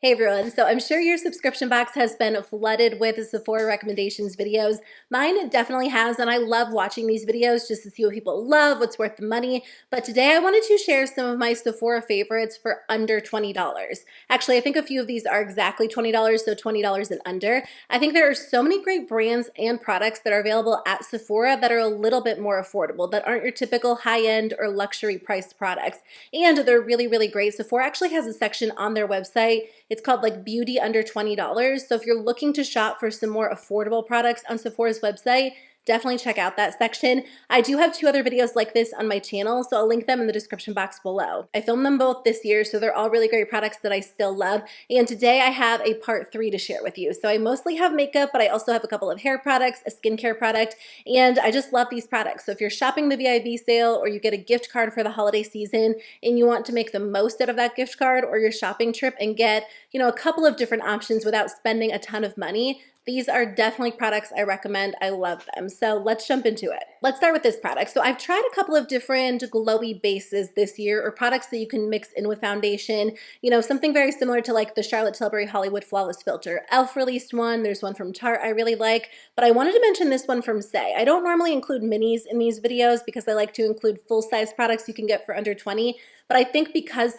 Hey everyone, so I'm sure your subscription box has been flooded with Sephora recommendations videos. Mine definitely has, and I love watching these videos just to see what people love, what's worth the money. But today I wanted to share some of my Sephora favorites for under $20. Actually, I think a few of these are exactly $20, so $20 and under. I think there are so many great brands and products that are available at Sephora that are a little bit more affordable, that aren't your typical high-end or luxury priced products. And they're really, really great. Sephora actually has a section on their website. It's called like Beauty Under $20. So if you're looking to shop for some more affordable products on Sephora's website, definitely check out that section. I do have two other videos like this on my channel, so I'll link them in the description box below. I filmed them both this year, so they're all really great products that I still love. And today I have a part 3 to share with you. So I mostly have makeup, but I also have a couple of hair products, a skincare product, and I just love these products. So if you're shopping the VIB sale or you get a gift card for the holiday season and you want to make the most out of that gift card or your shopping trip and get, a couple of different options without spending a ton of money, these are definitely products I recommend. I love them. So let's jump into it. Let's start with this product. So I've tried a couple of different glowy bases this year, or products that you can mix in with foundation. Something very similar to like the Charlotte Tilbury Hollywood Flawless Filter. e.l.f. released one. There's one from Tarte I really like, but I wanted to mention this one from Saie. I don't normally include minis in these videos because I like to include full-size products you can get for under $20, but I think because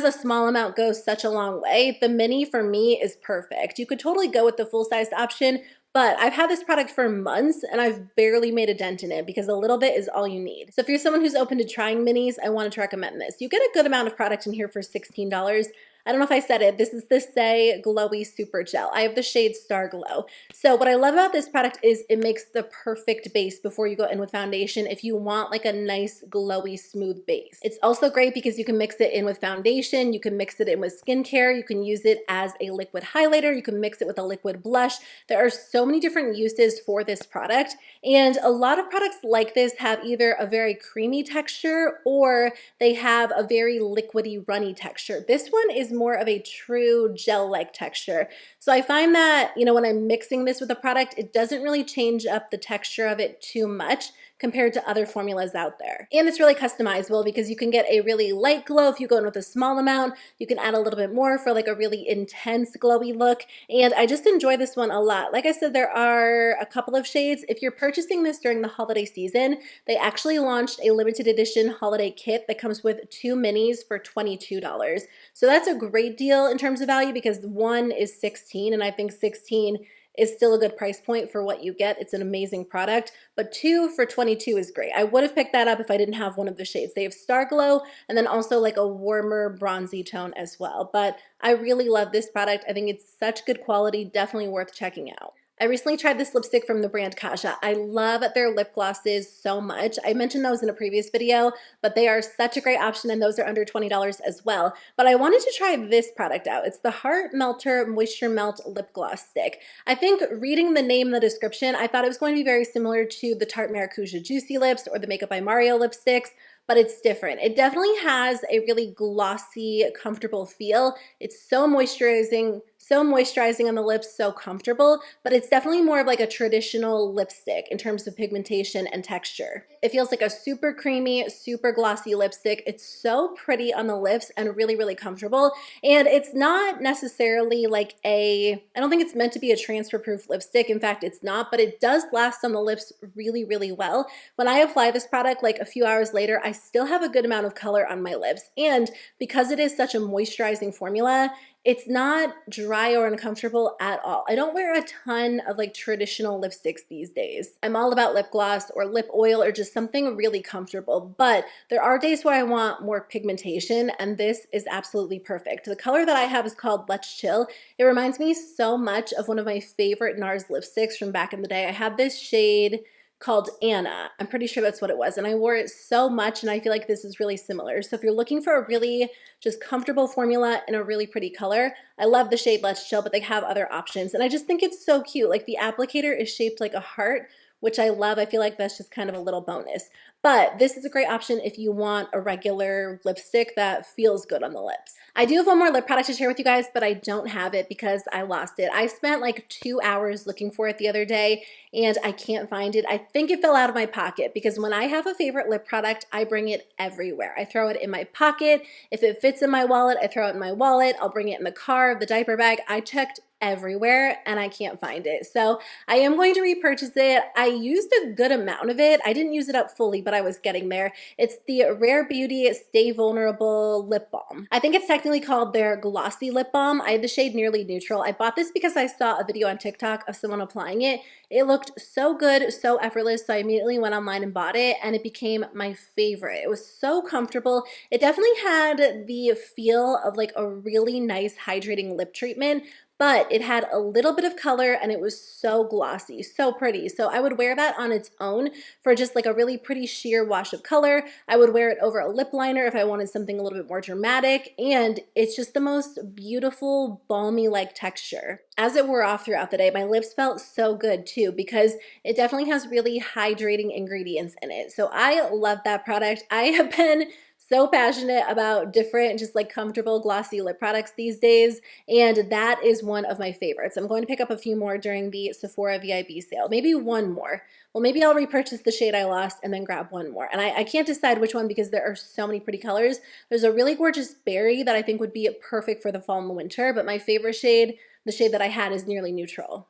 a small amount goes such a long way, the mini for me is perfect. You could totally go with the full-sized option, but I've had this product for months and I've barely made a dent in it because a little bit is all you need. So if you're someone who's open to trying minis, I wanted to recommend this. You get a good amount of product in here for $16. I don't know if I said it, this is the Saie Glowy Super Gel. I have the shade Starglow. So what I love about this product is it makes the perfect base before you go in with foundation if you want like a nice glowy smooth base. It's also great because you can mix it in with foundation, you can mix it in with skincare, you can use it as a liquid highlighter, you can mix it with a liquid blush. There are so many different uses for this product, and a lot of products like this have either a very creamy texture or they have a very liquidy runny texture. This one is more of a true gel-like texture. So I find that, when I'm mixing this with a product, it doesn't really change up the texture of it too much compared to other formulas out there. And it's really customizable because you can get a really light glow if you go in with a small amount. You can add a little bit more for like a really intense glowy look. And I just enjoy this one a lot. Like I said, there are a couple of shades. If you're purchasing this during the holiday season, they actually launched a limited edition holiday kit that comes with 2 minis for $22. So that's a great deal in terms of value because one is $16, and I think $16 is still a good price point for what you get. It's an amazing product, but 2 for $22 is great. I would have picked that up if I didn't have one of the shades. They have Starglow and then also like a warmer bronzy tone as well, but I really love this product. I think it's such good quality, definitely worth checking out. I recently tried this lipstick from the brand Kaja. I love their lip glosses so much. I mentioned those in a previous video, but they are such a great option and those are under $20 as well. But I wanted to try this product out. It's the Heart Melter Moisture Melt Lip Gloss Stick. I think reading the name in the description, I thought it was going to be very similar to the Tarte Maracuja Juicy Lips or the Makeup by Mario lipsticks, but it's different. It definitely has a really glossy, comfortable feel. It's so moisturizing on the lips, so comfortable, but it's definitely more of like a traditional lipstick in terms of pigmentation and texture. It feels like a super creamy, super glossy lipstick. It's so pretty on the lips and really, really comfortable. And it's not necessarily like I don't think it's meant to be a transfer-proof lipstick. In fact, it's not, but it does last on the lips really, really well. When I apply this product, like a few hours later, I still have a good amount of color on my lips. And because it is such a moisturizing formula, it's not dry or uncomfortable at all. I don't wear a ton of like traditional lipsticks these days. I'm all about lip gloss or lip oil or just something really comfortable, but there are days where I want more pigmentation and this is absolutely perfect. The color that I have is called Let's Chill. It reminds me so much of one of my favorite NARS lipsticks from back in the day. I had this shade called Anna. I'm pretty sure that's what it was. And I wore it so much and I feel like this is really similar. So if you're looking for a really just comfortable formula in a really pretty color, I love the shade Let's Chill, but they have other options. And I just think it's so cute. Like the applicator is shaped like a heart, which I love. I feel like that's just kind of a little bonus. but this is a great option if you want a regular lipstick that feels good on the lips. I do have one more lip product to share with you guys, but I don't have it because I lost it. I spent like 2 hours looking for it the other day and I can't find it. I think it fell out of my pocket because when I have a favorite lip product, I bring it everywhere. I throw it in my pocket. If it fits in my wallet, I throw it in my wallet. I'll bring it in the car, the diaper bag. I checked everywhere and I can't find it. So I am going to repurchase it. I used a good amount of it. I didn't use it up fully, but I was getting there. It's the Rare Beauty Stay Vulnerable Lip Balm. I think it's technically called their Glossy Lip Balm. I had the shade Nearly Neutral. I bought this because I saw a video on TikTok of someone applying it. It looked so good, so effortless, so I immediately went online and bought it, and it became my favorite. It was so comfortable. It definitely had the feel of like a really nice hydrating lip treatment, but it had a little bit of color and it was so glossy, so pretty. So I would wear that on its own for just like a really pretty sheer wash of color. I would wear it over a lip liner if I wanted something a little bit more dramatic, and it's just the most beautiful balmy-like texture. As it wore off throughout the day, my lips felt so good too because it definitely has really hydrating ingredients in it. So I love that product. I have been so passionate about different, just like comfortable glossy lip products these days, and that is one of my favorites. I'm going to pick up a few more during the Sephora VIB sale, maybe one more. Well, maybe I'll repurchase the shade I lost and then grab one more. And I can't decide which one because there are so many pretty colors. There's a really gorgeous berry that I think would be perfect for the fall and the winter, but my favorite shade, the shade that I had, is Nearly Neutral.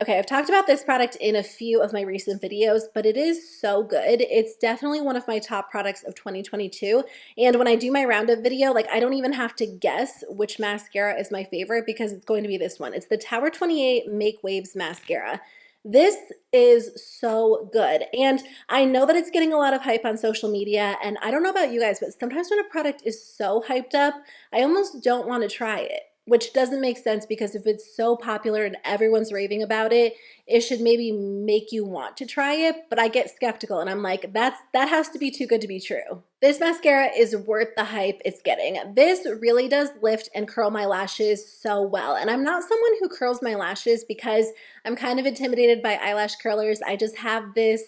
Okay, I've talked about this product in a few of my recent videos, but it is so good. It's definitely one of my top products of 2022. And when I do my roundup video, like I don't even have to guess which mascara is my favorite because it's going to be this one. It's the Tower 28 MakeWaves mascara. This is so good. And I know that it's getting a lot of hype on social media, and I don't know about you guys, but sometimes when a product is so hyped up, I almost don't want to try it. Which doesn't make sense because if it's so popular and everyone's raving about it, it should maybe make you want to try it, but I get skeptical and I'm like, that has to be too good to be true. This mascara is worth the hype it's getting. This really does lift and curl my lashes so well. And I'm not someone who curls my lashes because I'm kind of intimidated by eyelash curlers. I just have this,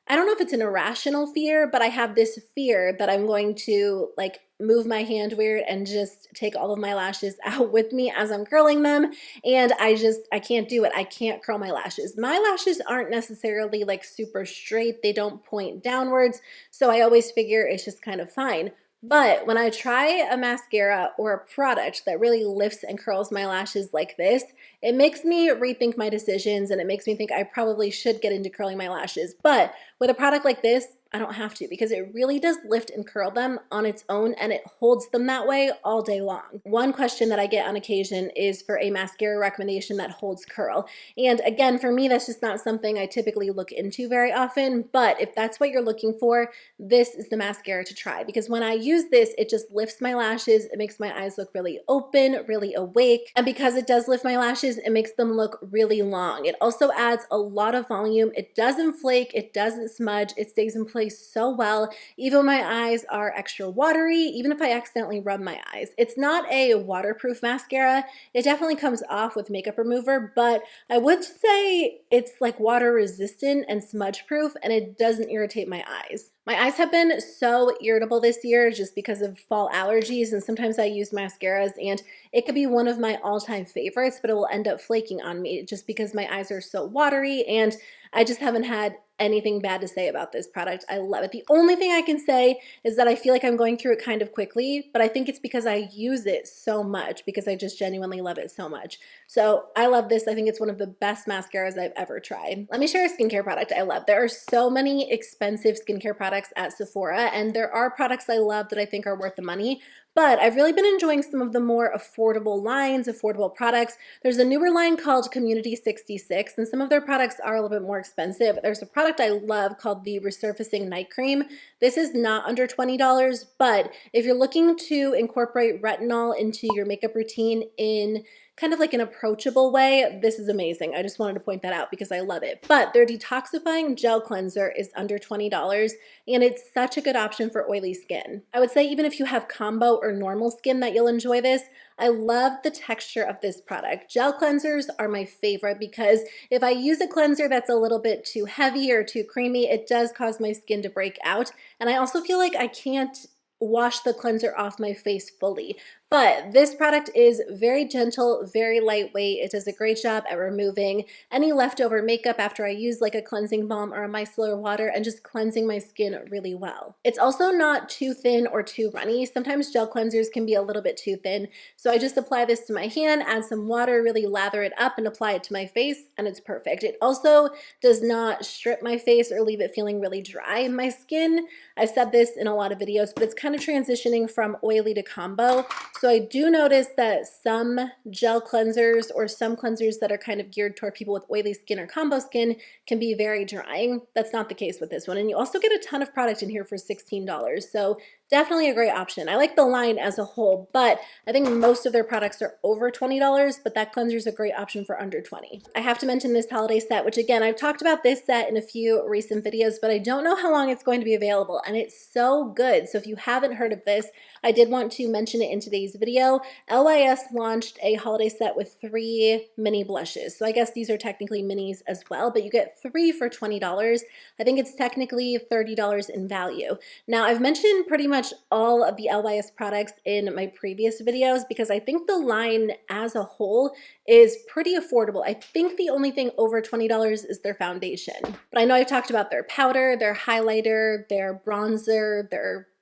I don't know if it's an irrational fear, but I have this fear that I'm going to like move my hand weird and just take all of my lashes out with me as I'm curling them. And I can't do it. I can't curl my lashes. My lashes aren't necessarily like super straight. They don't point downwards. So I always figure it's just kind of fine. But when I try a mascara or a product that really lifts and curls my lashes like this, it makes me rethink my decisions and it makes me think I probably should get into curling my lashes. But with a product like this, I don't have to because it really does lift and curl them on its own and it holds them that way all day long. One question that I get on occasion is for a mascara recommendation that holds curl. And again, for me, that's just not something I typically look into very often. But if that's what you're looking for, this is the mascara to try because when I use this, it just lifts my lashes. It makes my eyes look really open, really awake. And because it does lift my lashes, it makes them look really long. It also adds a lot of volume. It doesn't flake. It doesn't smudge. It stays in place so well. Even when my eyes are extra watery, even if I accidentally rub my eyes. It's not a waterproof mascara. It definitely comes off with makeup remover, but I would say it's like water resistant and smudge proof and it doesn't irritate my eyes. My eyes have been so irritable this year just because of fall allergies, and sometimes I use mascaras and it could be one of my all-time favorites, but it will end up flaking on me just because my eyes are so watery, and I just haven't had anything bad to say about this product. I love it. The only thing I can say is that I feel like I'm going through it kind of quickly, but I think it's because I use it so much because I just genuinely love it so much. So I love this. I think it's one of the best mascaras I've ever tried. Let me share a skincare product I love. There are so many expensive skincare products at Sephora, and there are products I love that I think are worth the money, but I've really been enjoying some of the more affordable lines, affordable products. There's a newer line called Community 66, and some of their products are a little bit more expensive. There's a product I love called the Resurfacing Night Cream. This is not under $20, but if you're looking to incorporate retinol into your makeup routine in kind of like an approachable way, this is amazing. I just wanted to point that out because I love it. But their detoxifying gel cleanser is under $20 and it's such a good option for oily skin. I would say even if you have combo or normal skin that you'll enjoy this. I love the texture of this product. Gel cleansers are my favorite because if I use a cleanser that's a little bit too heavy or too creamy, it does cause my skin to break out. And I also feel like I can't wash the cleanser off my face fully. But this product is very gentle, very lightweight. It does a great job at removing any leftover makeup after I use like a cleansing balm or a micellar water and just cleansing my skin really well. It's also not too thin or too runny. Sometimes gel cleansers can be a little bit too thin. So I just apply this to my hand, add some water, really lather it up and apply it to my face, and it's perfect. It also does not strip my face or leave it feeling really dry. My skin, I've said this in a lot of videos, but it's kind of transitioning from oily to combo. So I do notice that some gel cleansers or some cleansers that are kind of geared toward people with oily skin or combo skin can be very drying. That's not the case with this one. And you also get a ton of product in here for $16. So definitely a great option. I like the line as a whole, but I think most of their products are over $20, but that cleanser is a great option for under $20. I have to mention this holiday set, which again, I've talked about this set in a few recent videos, but I don't know how long it's going to be available, and it's so good. So if you haven't heard of this, I did want to mention it in today's video. LYS launched a holiday set with 3 mini blushes. So I guess these are technically minis as well, but you get 3 for $20. I think it's technically $30 in value. Now, I've mentioned pretty much all of the LYS products in my previous videos because I think the line as a whole is pretty affordable. I think the only thing over $20 is their foundation. But I know I've talked about their powder, their highlighter, their bronzer,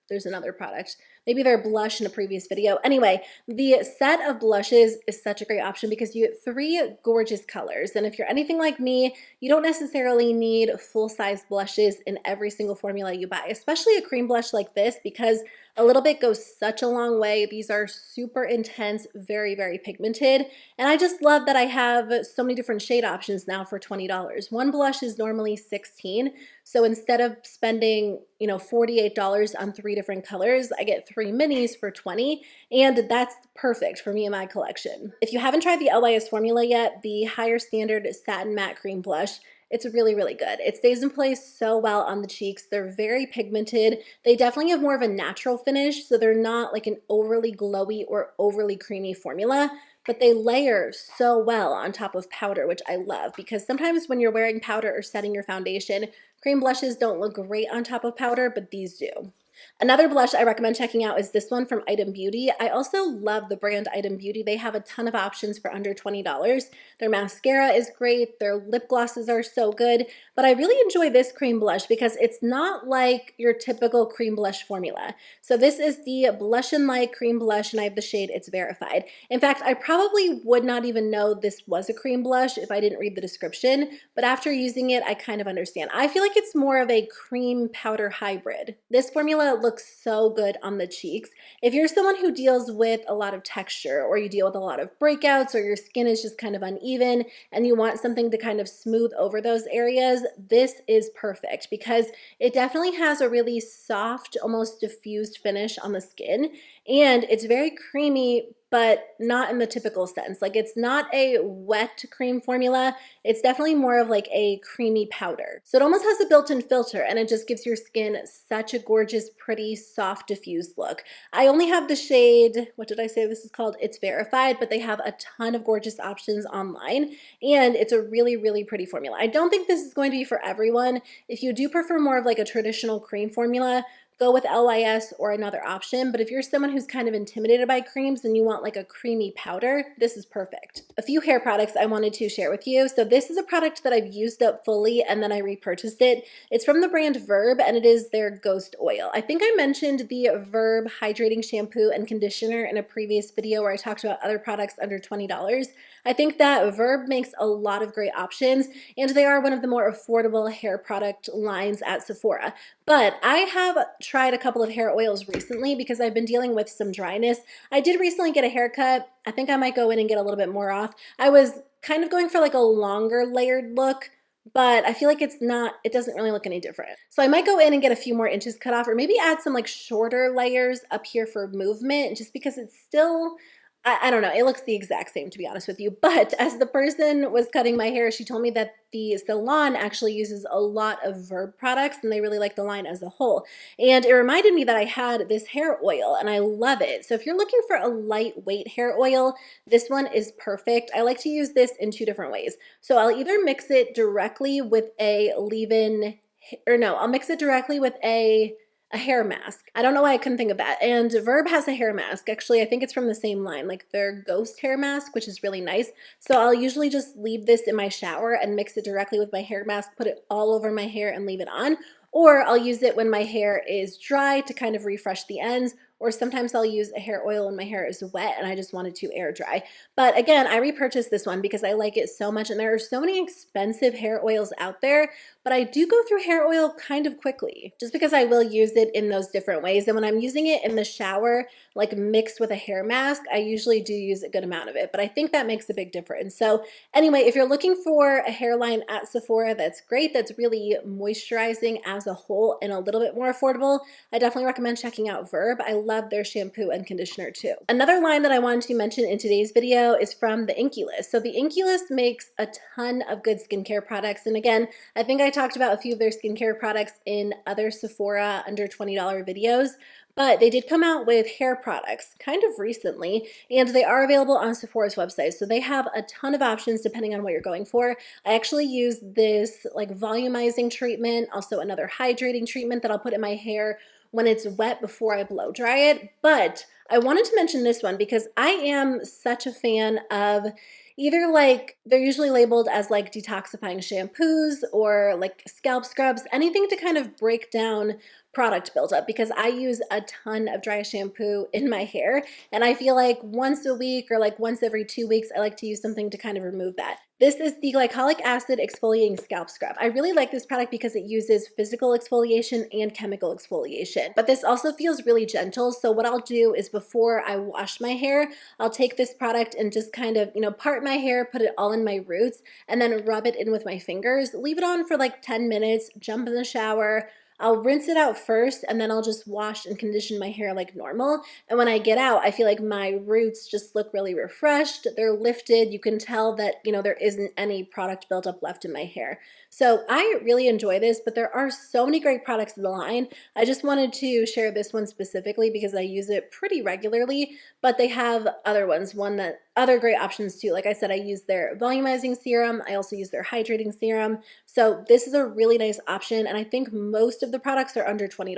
there's another product. Maybe their blush in a previous video. Anyway, the set of blushes is such a great option because you get 3 gorgeous colors. And if you're anything like me, you don't necessarily need full-size blushes in every single formula you buy, especially a cream blush like this, because a little bit goes such a long way. These are super intense, very, very pigmented. And I just love that I have so many different shade options now for $20. One blush is normally $16. So instead of spending, $48 on 3 different colors, I get 3 minis for $20, and that's perfect for me and my collection. If you haven't tried the LYS formula yet, the Higher Standard Satin Matte Cream Blush, it's really, really good. It stays in place so well on the cheeks. They're very pigmented. They definitely have more of a natural finish, so they're not like an overly glowy or overly creamy formula, but they layer so well on top of powder, which I love because sometimes when you're wearing powder or setting your foundation, cream blushes don't look great on top of powder, but these do. Another blush I recommend checking out is this one from Item Beauty. I also love the brand Item Beauty. They have a ton of options for under $20. Their mascara is great. Their lip glosses are so good. But I really enjoy this cream blush because it's not like your typical cream blush formula. So this is the Blushin Light Cream Blush, and I have the shade It's Verified. In fact, I probably would not even know this was a cream blush if I didn't read the description. But after using it, I kind of understand. I feel like it's more of a cream powder hybrid. This formula looks so good on the cheeks. If you're someone who deals with a lot of texture, or you deal with a lot of breakouts, or your skin is just kind of uneven and you want something to kind of smooth over those areas, this is perfect because it definitely has a really soft, almost diffused finish on the skin, and it's very creamy, but not in the typical sense. Like, it's not a wet cream formula. It's definitely more of like a creamy powder. So it almost has a built-in filter, and it just gives your skin such a gorgeous, pretty, soft, diffused look. I only have the shade, what did I say this is called? It's Verified, but they have a ton of gorgeous options online, and it's a really, really pretty formula. I don't think this is going to be for everyone. If you do prefer more of like a traditional cream formula, go with LYS or another option. But if you're someone who's kind of intimidated by creams and you want like a creamy powder, this is perfect. A few hair products I wanted to share with you. So this is a product that I've used up fully and then I repurchased it. It's from the brand VIB, and it is their Ghost Oil. I think I mentioned the VIB hydrating shampoo and conditioner in a previous video where I talked about other products under $20. I think that VIB makes a lot of great options, and they are one of the more affordable hair product lines at Sephora. But I have tried a couple of hair oils recently because I've been dealing with some dryness. I did recently get a haircut. I think I might go in and get a little bit more off. I was kind of going for like a longer layered look, but I feel like it doesn't really look any different. So I might go in and get a few more inches cut off, or maybe add some like shorter layers up here for movement, just because it's still I don't know, it looks the exact same to be honest with you, but as the person was cutting my hair, she told me that the salon actually uses a lot of VIB products and they really like the line as a whole. And it reminded me that I had this hair oil and I love it. So if you're looking for a lightweight hair oil, this one is perfect. I like to use this in two different ways. So I'll either mix it directly with a leave-in, or no, I'll mix it directly with a hair mask. I don't know why I couldn't think of that. And VIB has a hair mask. Actually, I think it's from the same line, like their Ghost hair mask, which is really nice. So I'll usually just leave this in my shower and mix it directly with my hair mask, put it all over my hair and leave it on. Or I'll use it when my hair is dry to kind of refresh the ends, or sometimes I'll use a hair oil when my hair is wet and I just wanted to air dry. But again, I repurchased this one because I like it so much, and there are so many expensive hair oils out there, but I do go through hair oil kind of quickly just because I will use it in those different ways. And when I'm using it in the shower, like mixed with a hair mask, I usually do use a good amount of it, but I think that makes a big difference. So anyway, if you're looking for a hairline at Sephora that's great, that's really moisturizing as a whole and a little bit more affordable, I definitely recommend checking out VIB. I love their shampoo and conditioner too. Another line that I wanted to mention in today's video is from the INKEY List. So the INKEY List makes a ton of good skincare products. And again, I think I talked about a few of their skincare products in other Sephora under $20 videos, but they did come out with hair products kind of recently, and they are available on Sephora's website. So they have a ton of options depending on what you're going for. I actually use this like volumizing treatment, also another hydrating treatment that I'll put in my hair when it's wet before I blow dry it. But I wanted to mention this one because I am such a fan of either like, they're usually labeled as like detoxifying shampoos or like scalp scrubs, anything to kind of break down product buildup, because I use a ton of dry shampoo in my hair and I feel like once a week or like once every 2 weeks I like to use something to kind of remove that. This is the glycolic acid exfoliating scalp scrub. I really like this product because it uses physical exfoliation and chemical exfoliation, but this also feels really gentle. So what I'll do is before I wash my hair, I'll take this product and just kind of, part my hair, put it all in my roots, and then rub it in with my fingers, leave it on for like 10 minutes, jump in the shower, I'll rinse it out first and then I'll just wash and condition my hair like normal. And when I get out, I feel like my roots just look really refreshed. They're lifted. You can tell that, there isn't any product buildup left in my hair. So I really enjoy this, but there are so many great products in the line. I just wanted to share this one specifically because I use it pretty regularly, but they have other ones, other great options too. Like I said, I use their volumizing serum. I also use their hydrating serum. So this is a really nice option, and I think most of the products are under $20.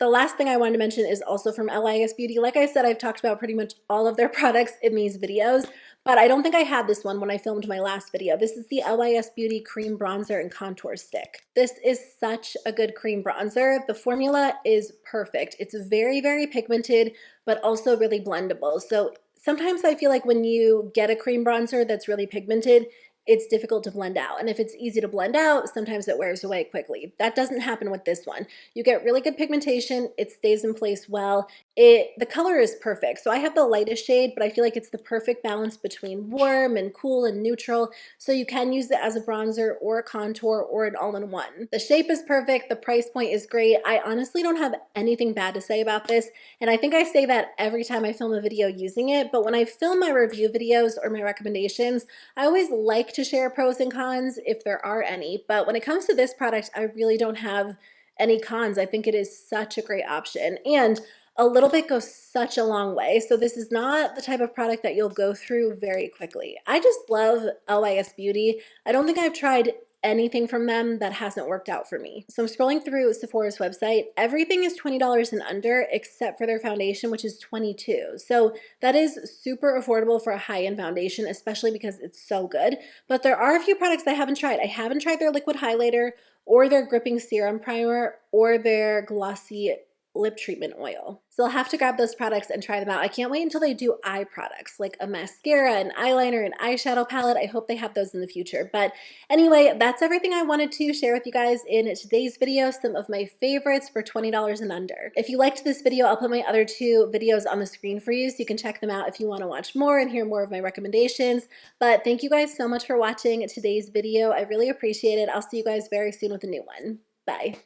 The last thing I wanted to mention is also from LIS Beauty. Like I said, I've talked about pretty much all of their products in these videos, but I don't think I had this one when I filmed my last video. This is the LIS Beauty Cream Bronzer and Contour Stick. This is such a good cream bronzer. The formula is perfect. It's very, very pigmented, but also really blendable. So sometimes I feel like when you get a cream bronzer that's really pigmented, it's difficult to blend out. And if it's easy to blend out, sometimes it wears away quickly. That doesn't happen with this one. You get really good pigmentation, it stays in place well. The color is perfect. So I have the lightest shade, but I feel like it's the perfect balance between warm and cool and neutral. So you can use it as a bronzer or a contour or an all-in-one. The shape is perfect, the price point is great. I honestly don't have anything bad to say about this. And I think I say that every time I film a video using it, but when I film my review videos or my recommendations, I always like to share pros and cons if there are any. But when it comes to this product, I really don't have any cons. I think it is such a great option. And a little bit goes such a long way. So this is not the type of product that you'll go through very quickly. I just love LIS Beauty. I don't think I've tried anything from them that hasn't worked out for me. So I'm scrolling through Sephora's website. Everything is $20 and under except for their foundation, which is $22. So that is super affordable for a high-end foundation, especially because it's so good. But there are a few products I haven't tried. I haven't tried their liquid highlighter or their gripping serum primer or their glossy lip treatment oil. So I'll have to grab those products and try them out. I can't wait until they do eye products like a mascara, an eyeliner, an eyeshadow palette. I hope they have those in the future. But anyway, that's everything I wanted to share with you guys in today's video, some of my favorites for $20 and under. If you liked this video, I'll put my other two videos on the screen for you so you can check them out if you want to watch more and hear more of my recommendations. But thank you guys so much for watching today's video. I really appreciate it. I'll see you guys very soon with a new one. Bye.